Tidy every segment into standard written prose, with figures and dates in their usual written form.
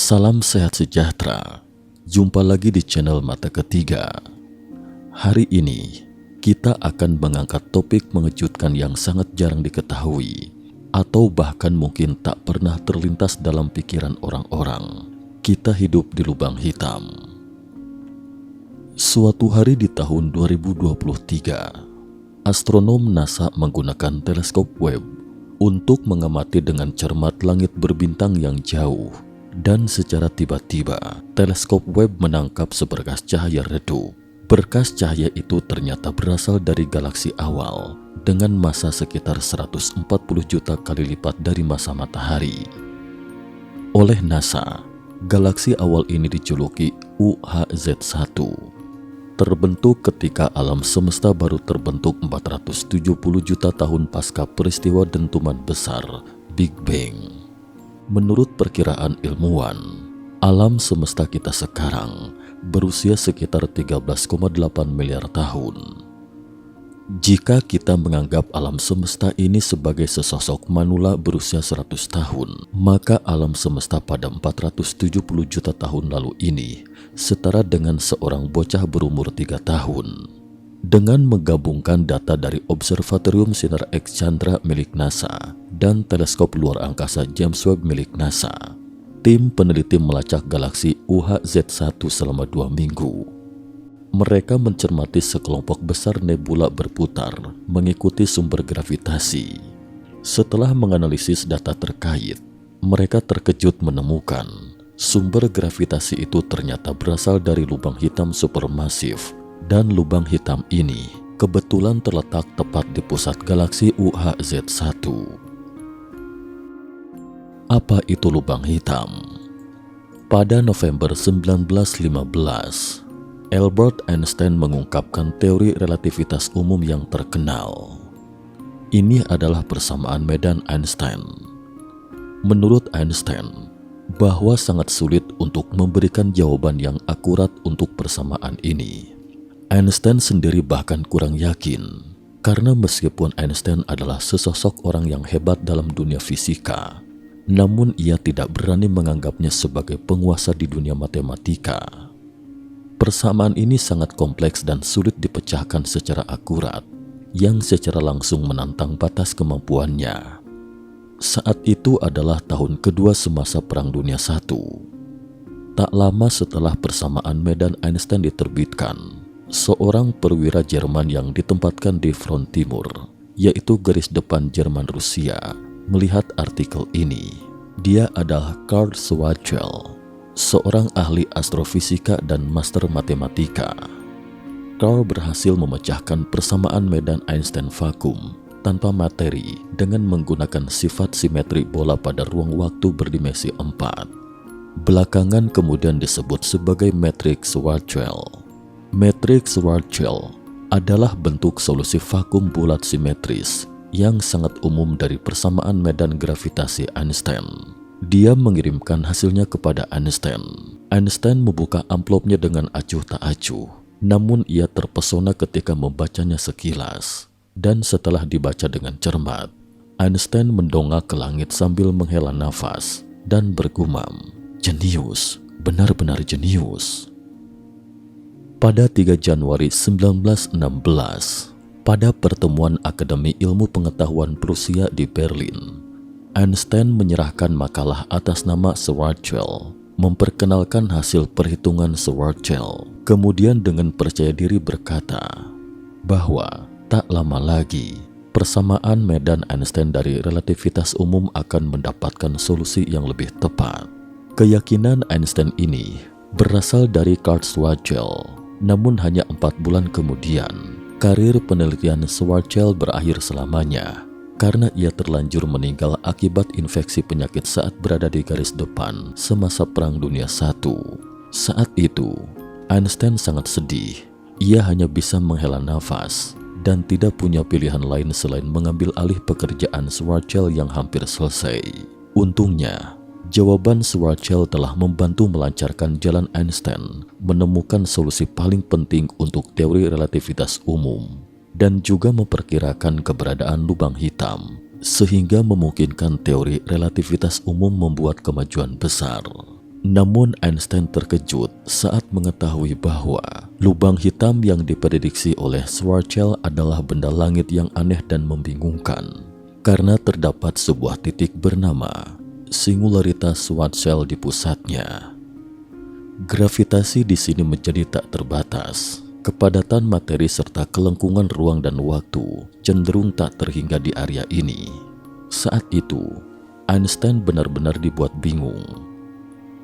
Salam sehat sejahtera. Jumpa lagi di channel Mata Ketiga. Hari ini kita akan mengangkat topik mengejutkan yang sangat jarang diketahui atau bahkan mungkin tak pernah terlintas dalam pikiran orang-orang. Kita hidup di lubang hitam. Suatu hari di tahun 2023, astronom NASA menggunakan teleskop Webb untuk mengamati dengan cermat langit berbintang yang jauh. Dan secara tiba-tiba, teleskop Webb menangkap seberkas cahaya redup. Berkas cahaya itu ternyata berasal dari galaksi awal dengan massa sekitar 140 juta kali lipat dari massa matahari. Oleh NASA, galaksi awal ini dijuluki UHZ1. Terbentuk ketika alam semesta baru terbentuk 470 juta tahun pasca peristiwa dentuman besar Big Bang. Menurut perkiraan ilmuwan, alam semesta kita sekarang berusia sekitar 13,8 miliar tahun. Jika kita menganggap alam semesta ini sebagai sesosok manula berusia 100 tahun, maka alam semesta pada 470 juta tahun lalu ini setara dengan seorang bocah berumur 3 tahun. Dengan menggabungkan data dari Observatorium Sinar X Chandra milik NASA dan teleskop luar angkasa James Webb milik NASA, tim peneliti melacak galaksi UHZ1 selama 2 minggu. Mereka mencermati sekelompok besar nebula berputar mengikuti sumber gravitasi. Setelah menganalisis data terkait, mereka terkejut menemukan sumber gravitasi itu ternyata berasal dari lubang hitam supermasif. Dan lubang hitam ini kebetulan terletak tepat di pusat galaksi UHZ1. Apa itu lubang hitam? Pada November 1915, Albert Einstein mengungkapkan teori relativitas umum yang terkenal. Ini adalah persamaan medan Einstein. Menurut Einstein, bahwa sangat sulit untuk memberikan jawaban yang akurat untuk persamaan ini. Einstein sendiri bahkan kurang yakin, karena meskipun Einstein adalah sesosok orang yang hebat dalam dunia fisika, namun ia tidak berani menganggapnya sebagai penguasa di dunia matematika. Persamaan ini sangat kompleks dan sulit dipecahkan secara akurat, yang secara langsung menantang batas kemampuannya. Saat itu adalah tahun kedua semasa Perang Dunia I. Tak lama setelah persamaan medan Einstein diterbitkan, seorang perwira Jerman yang ditempatkan di front timur, yaitu garis depan Jerman Rusia, melihat artikel ini. Dia adalah Karl Schwarzschild, seorang ahli astrofisika dan master matematika. Karl berhasil memecahkan persamaan medan Einstein vakum tanpa materi dengan menggunakan sifat simetri bola pada ruang waktu berdimensi 4. Belakangan kemudian disebut sebagai matriks Schwarzschild. Matriks Schwarzschild adalah bentuk solusi vakum bulat simetris yang sangat umum dari persamaan medan gravitasi Einstein. Dia mengirimkan hasilnya kepada Einstein. Einstein membuka amplopnya dengan acuh tak acuh, namun ia terpesona ketika membacanya sekilas. Dan setelah dibaca dengan cermat, Einstein mendongak ke langit sambil menghela nafas dan bergumam, "Jenius, benar-benar jenius." Pada 3 Januari 1916, pada pertemuan Akademi Ilmu Pengetahuan Prusia di Berlin, Einstein menyerahkan makalah atas nama Schwarzschild, memperkenalkan hasil perhitungan Schwarzschild, kemudian dengan percaya diri berkata bahwa tak lama lagi persamaan medan Einstein dari relativitas umum akan mendapatkan solusi yang lebih tepat. Keyakinan Einstein ini berasal dari Karl Schwarzschild. Namun hanya 4 bulan kemudian, karir penelitian Schwarzschild berakhir selamanya karena ia terlanjur meninggal akibat infeksi penyakit saat berada di garis depan semasa Perang Dunia I. Saat itu, Einstein sangat sedih. Ia hanya bisa menghela nafas dan tidak punya pilihan lain selain mengambil alih pekerjaan Schwarzschild yang hampir selesai. Untungnya, jawaban Schwarzschild telah membantu melancarkan jalan Einstein menemukan solusi paling penting untuk teori relativitas umum dan juga memperkirakan keberadaan lubang hitam sehingga memungkinkan teori relativitas umum membuat kemajuan besar. Namun Einstein terkejut saat mengetahui bahwa lubang hitam yang diprediksi oleh Schwarzschild adalah benda langit yang aneh dan membingungkan, karena terdapat sebuah titik bernama singularitas Schwarzschild di pusatnya. Gravitasi di sini menjadi tak terbatas. Kepadatan materi serta kelengkungan ruang dan waktu cenderung tak terhingga di area ini. Saat itu, Einstein benar-benar dibuat bingung.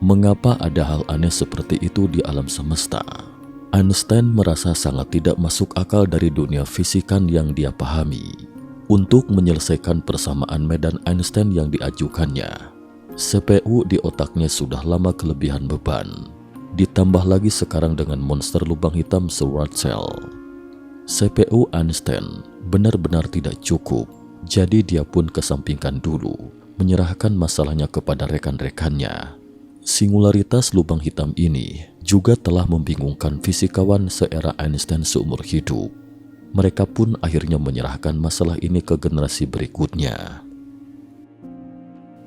Mengapa ada hal aneh seperti itu di alam semesta? Einstein merasa sangat tidak masuk akal dari dunia fisikan yang dia pahami. Untuk menyelesaikan persamaan medan Einstein yang diajukannya, CPU di otaknya sudah lama kelebihan beban. Ditambah lagi sekarang dengan monster lubang hitam Schwarzschild. CPU Einstein benar-benar tidak cukup, jadi dia pun kesampingkan dulu, menyerahkan masalahnya kepada rekan-rekannya. Singularitas lubang hitam ini juga telah membingungkan fisikawan seera Einstein seumur hidup. Mereka pun akhirnya menyerahkan masalah ini ke generasi berikutnya.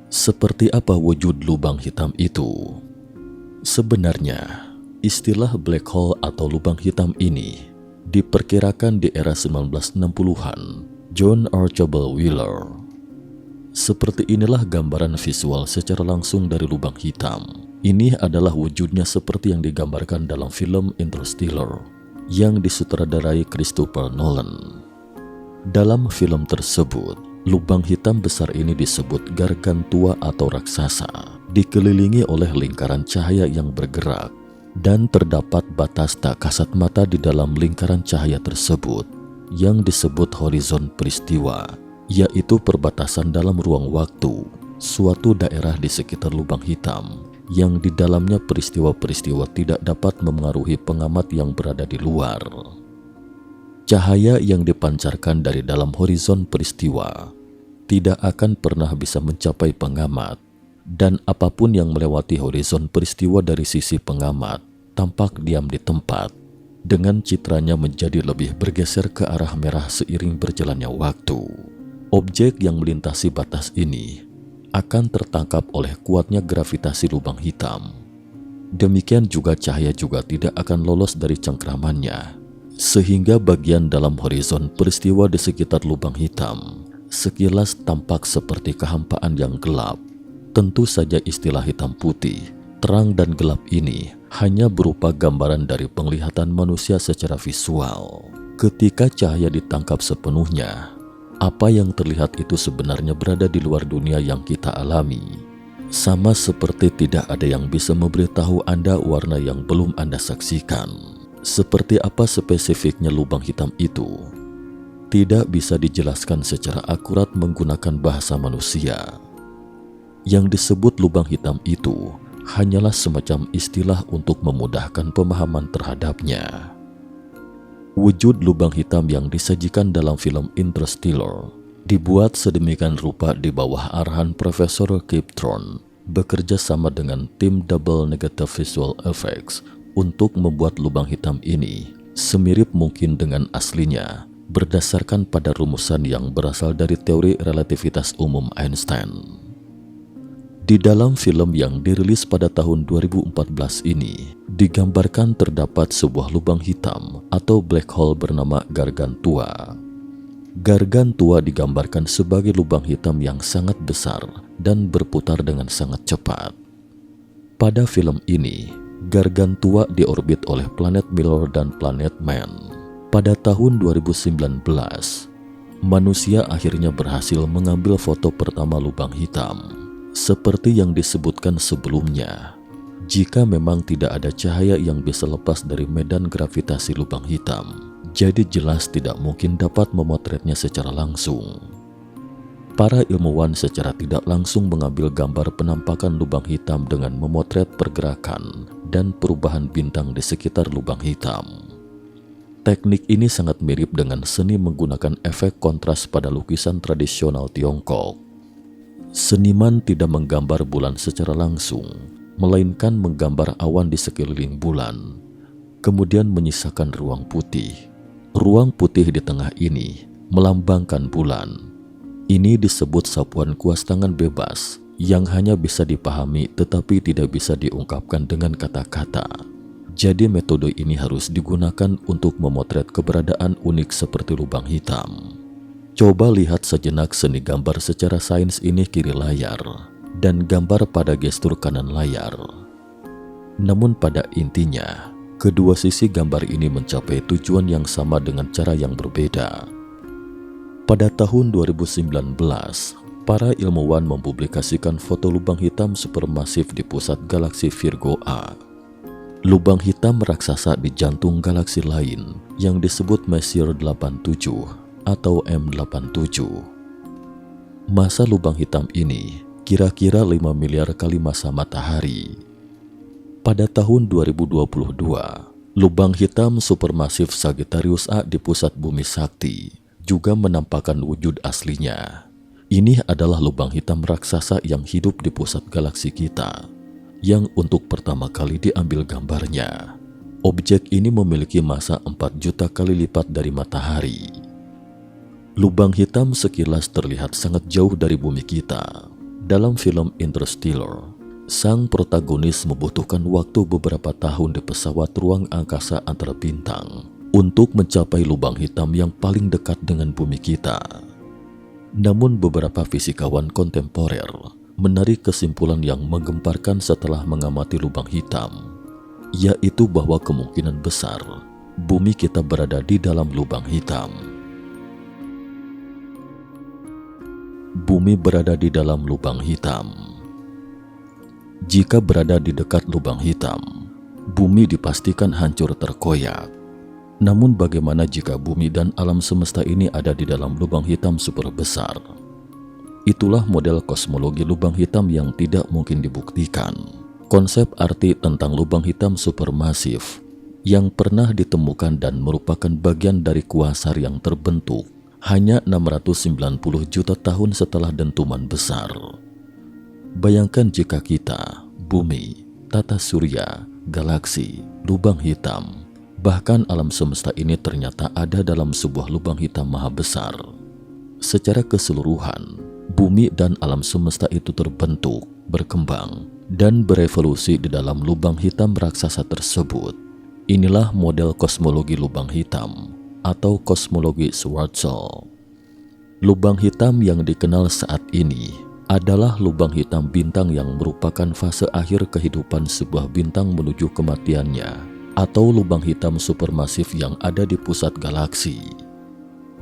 Seperti apa wujud lubang hitam itu? Sebenarnya, istilah black hole atau lubang hitam ini diperkirakan di era 1960-an John Archibald Wheeler. Seperti inilah gambaran visual secara langsung dari lubang hitam. Ini adalah wujudnya seperti yang digambarkan dalam film Interstellar yang disutradarai Christopher Nolan. Dalam film tersebut, lubang hitam besar ini disebut gargantua atau raksasa, dikelilingi oleh lingkaran cahaya yang bergerak, dan terdapat batas tak kasat mata di dalam lingkaran cahaya tersebut yang disebut horizon peristiwa, yaitu perbatasan dalam ruang waktu, suatu daerah di sekitar lubang hitam yang di dalamnya peristiwa-peristiwa tidak dapat memengaruhi pengamat yang berada di luar. Cahaya yang dipancarkan dari dalam horizon peristiwa tidak akan pernah bisa mencapai pengamat, dan apapun yang melewati horizon peristiwa dari sisi pengamat tampak diam di tempat, dengan citranya menjadi lebih bergeser ke arah merah seiring berjalannya waktu. Objek yang melintasi batas ini akan tertangkap oleh kuatnya gravitasi lubang hitam. Demikian juga cahaya juga tidak akan lolos dari cengkramannya, sehingga bagian dalam horizon peristiwa di sekitar lubang hitam sekilas tampak seperti kehampaan yang gelap. Tentu saja istilah hitam putih, terang dan gelap ini hanya berupa gambaran dari penglihatan manusia secara visual. Ketika cahaya ditangkap sepenuhnya, apa yang terlihat itu sebenarnya berada di luar dunia yang kita alami. Sama seperti tidak ada yang bisa memberitahu Anda warna yang belum Anda saksikan. Seperti apa spesifiknya lubang hitam itu, tidak bisa dijelaskan secara akurat menggunakan bahasa manusia. Yang disebut lubang hitam itu hanyalah semacam istilah untuk memudahkan pemahaman terhadapnya. Wujud lubang hitam yang disajikan dalam film Interstellar dibuat sedemikian rupa di bawah arahan Profesor Kip Thorne bekerja sama dengan tim Double Negative Visual Effects untuk membuat lubang hitam ini semirip mungkin dengan aslinya berdasarkan pada rumusan yang berasal dari teori relativitas umum Einstein. Di dalam film yang dirilis pada tahun 2014 ini, digambarkan terdapat sebuah lubang hitam atau black hole bernama Gargantua. Gargantua digambarkan sebagai lubang hitam yang sangat besar dan berputar dengan sangat cepat. Pada film ini, Gargantua diorbit oleh planet Miller dan planet Man. Pada tahun 2019, manusia akhirnya berhasil mengambil foto pertama lubang hitam. Seperti yang disebutkan sebelumnya, jika memang tidak ada cahaya yang bisa lepas dari medan gravitasi lubang hitam, jadi jelas tidak mungkin dapat memotretnya secara langsung. Para ilmuwan secara tidak langsung mengambil gambar penampakan lubang hitam dengan memotret pergerakan dan perubahan bintang di sekitar lubang hitam. Teknik ini sangat mirip dengan seni menggunakan efek kontras pada lukisan tradisional Tiongkok. Seniman tidak menggambar bulan secara langsung, melainkan menggambar awan di sekeliling bulan, kemudian menyisakan ruang putih. Ruang putih di tengah ini melambangkan bulan. Ini disebut sapuan kuas tangan bebas yang hanya bisa dipahami tetapi tidak bisa diungkapkan dengan kata-kata. Jadi metode ini harus digunakan untuk memotret keberadaan unik seperti lubang hitam. Coba lihat sejenak seni gambar secara sains ini kiri layar dan gambar pada gestur kanan layar. Namun pada intinya, kedua sisi gambar ini mencapai tujuan yang sama dengan cara yang berbeda. Pada tahun 2019, para ilmuwan mempublikasikan foto lubang hitam supermasif di pusat galaksi Virgo A. Lubang hitam raksasa di jantung galaksi lain yang disebut Messier 87 atau M87. Massa lubang hitam ini kira-kira 5 miliar kali massa matahari. Pada tahun 2022, lubang hitam supermasif Sagittarius A di pusat bumi sakti juga menampakkan wujud aslinya. Ini adalah lubang hitam raksasa yang hidup di pusat galaksi kita, yang untuk pertama kali diambil gambarnya. Objek ini memiliki massa 4 juta kali lipat dari matahari. Lubang hitam sekilas terlihat sangat jauh dari bumi kita. Dalam film Interstellar, sang protagonis membutuhkan waktu beberapa tahun di pesawat ruang angkasa antar bintang untuk mencapai lubang hitam yang paling dekat dengan bumi kita. Namun beberapa fisikawan kontemporer menarik kesimpulan yang menggemparkan setelah mengamati lubang hitam, yaitu bahwa kemungkinan besar bumi kita berada di dalam lubang hitam. Bumi berada di dalam lubang hitam. Jika berada di dekat lubang hitam, bumi dipastikan hancur terkoyak. Namun bagaimana jika bumi dan alam semesta ini ada di dalam lubang hitam super besar? Itulah model kosmologi lubang hitam yang tidak mungkin dibuktikan. Konsep arti tentang lubang hitam supermasif yang pernah ditemukan dan merupakan bagian dari kuasar yang terbentuk hanya 690 juta tahun setelah dentuman besar. Bayangkan jika kita, bumi, tata surya, galaksi, lubang hitam, bahkan alam semesta ini ternyata ada dalam sebuah lubang hitam maha besar. Secara keseluruhan, bumi dan alam semesta itu terbentuk, berkembang, dan berevolusi di dalam lubang hitam raksasa tersebut. Inilah model kosmologi lubang hitam atau kosmologi Schwarzschild. Lubang hitam yang dikenal saat ini adalah lubang hitam bintang yang merupakan fase akhir kehidupan sebuah bintang menuju kematiannya, atau lubang hitam supermasif yang ada di pusat galaksi.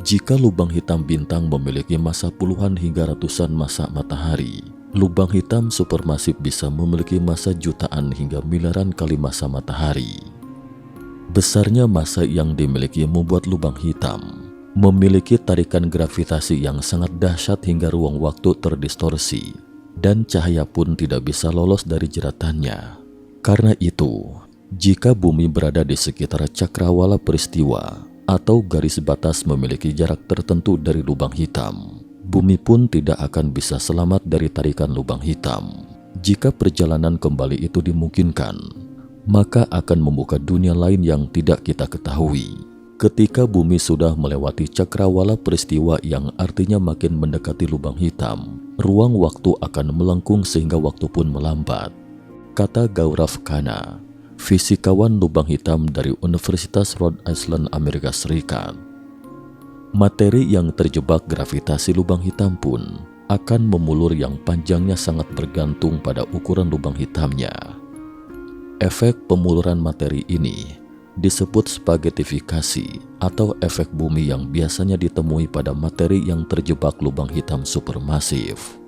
Jika lubang hitam bintang memiliki massa puluhan hingga ratusan massa matahari, lubang hitam supermasif bisa memiliki massa jutaan hingga miliaran kali massa matahari. Besarnya massa yang dimiliki membuat lubang hitam memiliki tarikan gravitasi yang sangat dahsyat hingga ruang waktu terdistorsi, dan cahaya pun tidak bisa lolos dari jeratannya. Karena itu, jika bumi berada di sekitar cakrawala peristiwa atau garis batas memiliki jarak tertentu dari lubang hitam, bumi pun tidak akan bisa selamat dari tarikan lubang hitam. Jika perjalanan kembali itu dimungkinkan, maka akan membuka dunia lain yang tidak kita ketahui. Ketika bumi sudah melewati cakrawala peristiwa yang artinya makin mendekati lubang hitam, ruang waktu akan melengkung sehingga waktu pun melambat, kata Gaurav Khanna, fisikawan lubang hitam dari Universitas Rhode Island, Amerika Serikat. Materi yang terjebak gravitasi lubang hitam pun akan memulur yang panjangnya sangat bergantung pada ukuran lubang hitamnya. Efek pemuluran materi ini disebut spaghettifikasi atau efek bumi yang biasanya ditemui pada materi yang terjebak lubang hitam supermasif.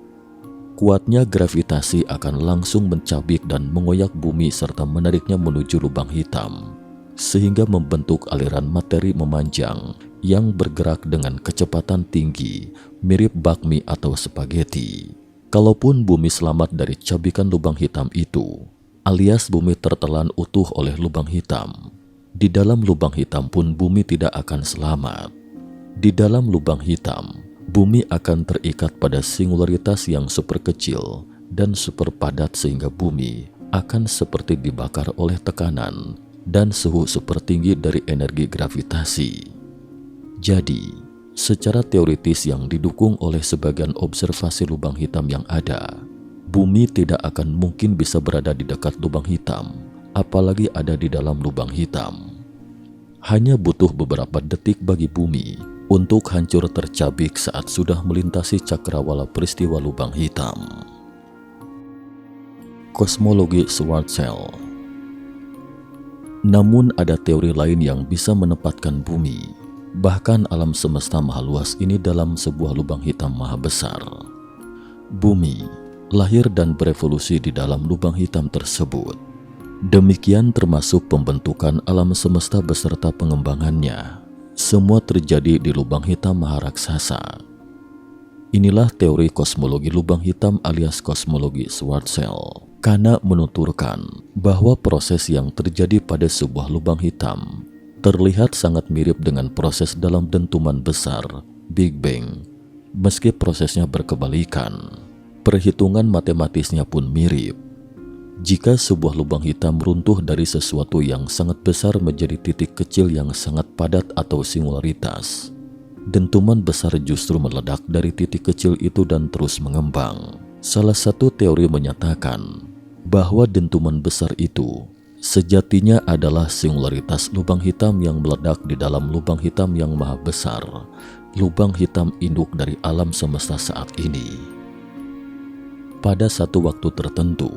Kuatnya gravitasi akan langsung mencabik dan mengoyak bumi serta menariknya menuju lubang hitam, sehingga membentuk aliran materi memanjang yang bergerak dengan kecepatan tinggi, mirip bakmi atau spaghetti. Kalaupun bumi selamat dari cabikan lubang hitam itu, alias bumi tertelan utuh oleh lubang hitam, di dalam lubang hitam pun bumi tidak akan selamat. Di dalam lubang hitam, bumi akan terikat pada singularitas yang super kecil dan super padat sehingga bumi akan seperti dibakar oleh tekanan dan suhu super tinggi dari energi gravitasi. Jadi, secara teoritis yang didukung oleh sebagian observasi lubang hitam yang ada, Bumi tidak akan mungkin bisa berada di dekat lubang hitam, apalagi ada di dalam lubang hitam. Hanya butuh beberapa detik bagi bumi untuk hancur tercabik saat sudah melintasi cakrawala peristiwa lubang hitam. Kosmologi Schwarzschild. Namun ada teori lain yang bisa menempatkan bumi, bahkan alam semesta maha luas ini dalam sebuah lubang hitam maha besar. Bumi lahir dan berevolusi di dalam lubang hitam tersebut. Demikian termasuk pembentukan alam semesta beserta pengembangannya. Semua terjadi di lubang hitam maha raksasa. Inilah teori kosmologi lubang hitam alias kosmologi Schwarzschild. Kana menuturkan bahwa proses yang terjadi pada sebuah lubang hitam terlihat sangat mirip dengan proses dalam dentuman besar, Big Bang. Meski prosesnya berkebalikan, perhitungan matematisnya pun mirip. Jika sebuah lubang hitam runtuh dari sesuatu yang sangat besar menjadi titik kecil yang sangat padat atau singularitas, dentuman besar justru meledak dari titik kecil itu dan terus mengembang. Salah satu teori menyatakan bahwa dentuman besar itu sejatinya adalah singularitas lubang hitam yang meledak di dalam lubang hitam yang maha besar, lubang hitam induk dari alam semesta saat ini. Pada satu waktu tertentu,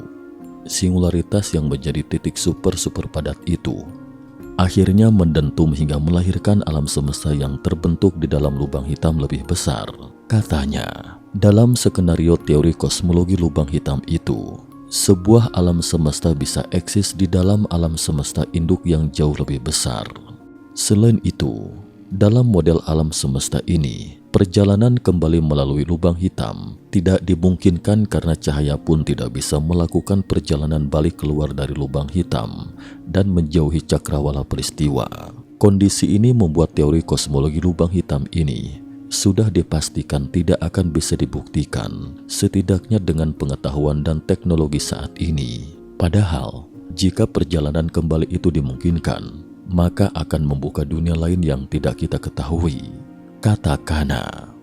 singularitas yang menjadi titik super padat itu akhirnya mendentum hingga melahirkan alam semesta yang terbentuk di dalam lubang hitam lebih besar. Katanya, dalam skenario teori kosmologi lubang hitam itu, sebuah alam semesta bisa eksis di dalam alam semesta induk yang jauh lebih besar. Selain itu, dalam model alam semesta ini, perjalanan kembali melalui lubang hitam tidak dimungkinkan karena cahaya pun tidak bisa melakukan perjalanan balik keluar dari lubang hitam dan menjauhi cakrawala peristiwa. Kondisi ini membuat teori kosmologi lubang hitam ini sudah dipastikan tidak akan bisa dibuktikan, setidaknya dengan pengetahuan dan teknologi saat ini. Padahal, jika perjalanan kembali itu dimungkinkan, maka akan membuka dunia lain yang tidak kita ketahui, kata Kana.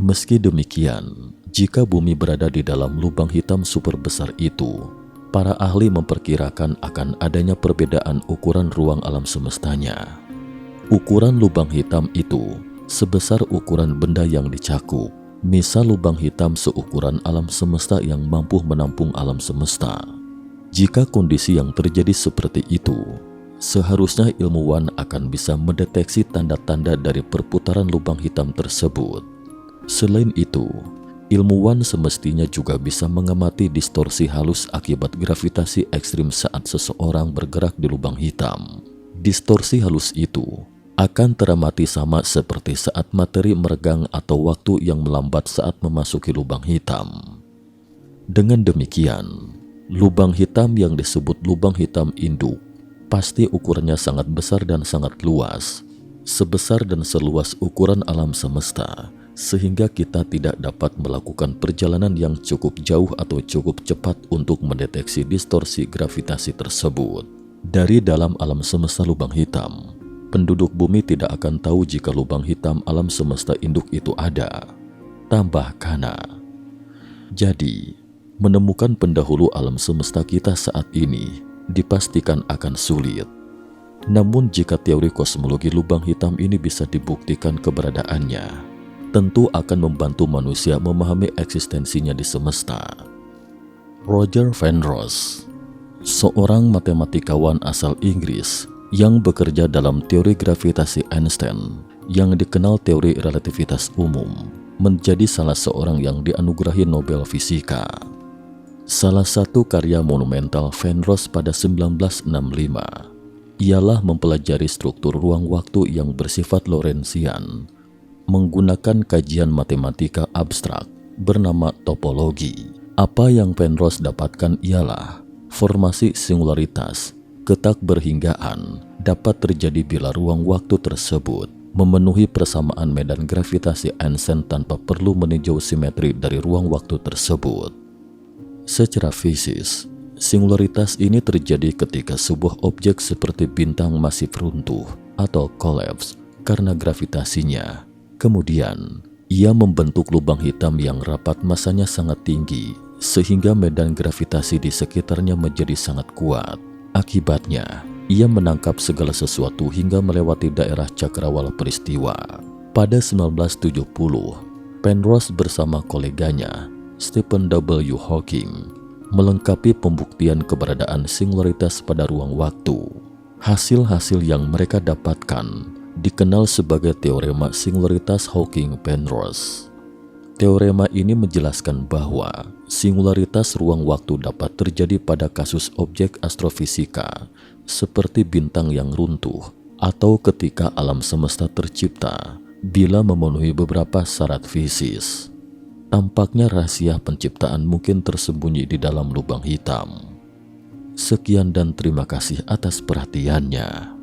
Meski demikian, jika bumi berada di dalam lubang hitam super besar itu, para ahli memperkirakan akan adanya perbedaan ukuran ruang alam semestanya. Ukuran lubang hitam itu sebesar ukuran benda yang dicakup. Misal lubang hitam seukuran alam semesta yang mampu menampung alam semesta. Jika kondisi yang terjadi seperti itu, seharusnya ilmuwan akan bisa mendeteksi tanda-tanda dari perputaran lubang hitam tersebut. Selain itu, ilmuwan semestinya juga bisa mengamati distorsi halus akibat gravitasi ekstrim saat seseorang bergerak di lubang hitam. Distorsi halus itu akan teramati sama seperti saat materi meregang atau waktu yang melambat saat memasuki lubang hitam. Dengan demikian, lubang hitam yang disebut lubang hitam induk pasti ukurannya sangat besar dan sangat luas, sebesar dan seluas ukuran alam semesta, sehingga kita tidak dapat melakukan perjalanan yang cukup jauh atau cukup cepat untuk mendeteksi distorsi gravitasi tersebut. Dari dalam alam semesta lubang hitam, penduduk bumi tidak akan tahu jika lubang hitam alam semesta induk itu ada, tambah Kana. Jadi, menemukan pendahulu alam semesta kita saat ini dipastikan akan sulit. Namun jika teori kosmologi lubang hitam ini bisa dibuktikan keberadaannya, tentu akan membantu manusia memahami eksistensinya di semesta. Roger Penrose, seorang matematikawan asal Inggris yang bekerja dalam teori gravitasi Einstein yang dikenal teori relativitas umum, menjadi salah seorang yang dianugerahi Nobel Fisika. Salah satu karya monumental Penrose pada 1965 ialah mempelajari struktur ruang waktu yang bersifat Lorentzian menggunakan kajian matematika abstrak bernama topologi. Apa yang Penrose dapatkan ialah formasi singularitas ketakberhinggaan dapat terjadi bila ruang waktu tersebut memenuhi persamaan medan gravitasi Einstein tanpa perlu meninjau simetri dari ruang waktu tersebut. Secara fisis, singularitas ini terjadi ketika sebuah objek seperti bintang masif runtuh atau collapse karena gravitasinya. Kemudian, ia membentuk lubang hitam yang rapat masanya sangat tinggi sehingga medan gravitasi di sekitarnya menjadi sangat kuat. Akibatnya, ia menangkap segala sesuatu hingga melewati daerah cakrawala peristiwa. Pada 1970, Penrose bersama koleganya, Stephen W. Hawking, melengkapi pembuktian keberadaan singularitas pada ruang waktu. Hasil-hasil yang mereka dapatkan dikenal sebagai teorema singularitas Hawking-Penrose. Teorema ini menjelaskan bahwa singularitas ruang waktu dapat terjadi pada kasus objek astrofisika seperti bintang yang runtuh atau ketika alam semesta tercipta bila memenuhi beberapa syarat fisis. Tampaknya rahasia penciptaan mungkin tersembunyi di dalam lubang hitam. Sekian dan terima kasih atas perhatiannya.